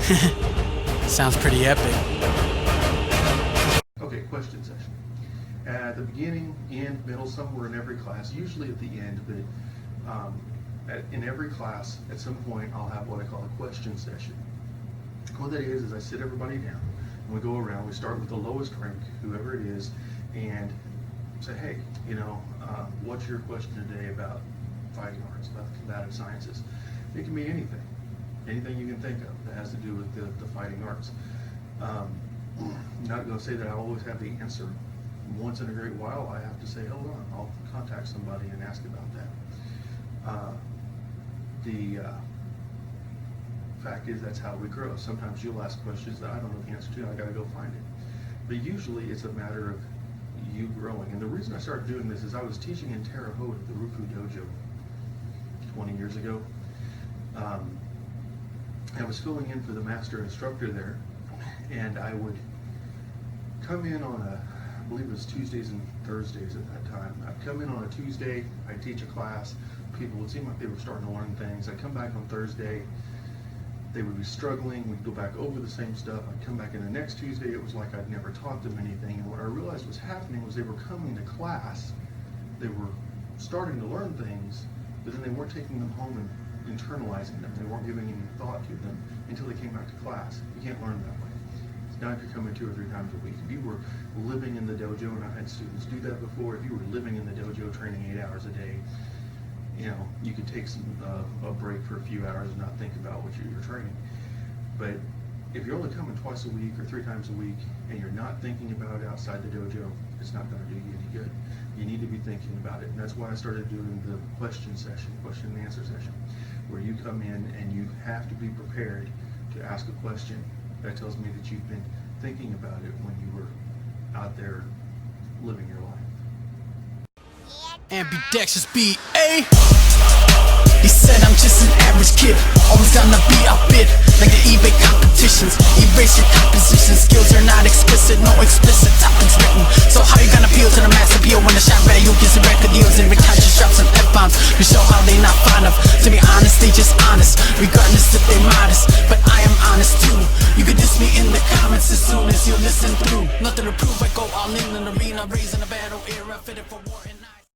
Sounds pretty epic. Okay, question session. At the beginning, end, middle, somewhere in every class, usually at the end, but in every class, at some point, I'll have what I call a question session. What that is I sit everybody down, and we go around, we start with the lowest rank, whoever it is, and say, hey, what's your question today about fighting arts, about the combative sciences? It can be anything you can think of that has to do with the fighting arts. I'm not going to say that I always have the answer. Once in a great while, I have to say, hold on, I'll contact somebody and ask about that. The fact is, that's how we grow. Sometimes you'll ask questions that I don't know the answer to, and I got to go find it. But usually it's a matter of you growing. And the reason I started doing this is I was teaching in Terre Haute at the Rufu Dojo 20 years ago. I was filling in for the master instructor there, and I would come in on I believe it was Tuesdays and Thursdays at that time. I'd come in on a Tuesday, I'd teach a class, people would seem like they were starting to learn things. I'd come back on Thursday, they would be struggling, we'd go back over the same stuff. I'd come back in the next Tuesday, it was like I'd never taught them anything. And what I realized was happening was they were coming to class, they were starting to learn things, but then they weren't taking them home and internalizing them. They weren't giving any thought to them until they came back to class. You can't learn that way. So now if you're coming 2 or 3 times a week, if you were living in the dojo, and I've had students do that before, if you were living in the dojo training 8 hours a day, you could take a break for a few hours and not think about what you're training. But if you're only coming twice a week or 3 times a week and you're not thinking about it outside the dojo, it's not going to do you any good. You need to be thinking about it. And that's why I started doing the question and answer session, where you come in and you have to be prepared to ask a question. That tells me that you've been thinking about it when you were out there living your life. Ambidextrous B.A. He said I'm just an average kid, always gonna be outbid, like the eBay competitions. Erase your composition, skills are not explicit, no explicit topics written. So how you gonna appeal to the mass appeal when the shop value gives you record deals and recount your drops and F-bombs to show how they not fond of? To be honest, they just honest, regardless if they modest. But I am honest too. You could diss me in the comments as soon as you listen through. Nothing to prove, I go all in an arena, raising a battle era, fitted for war.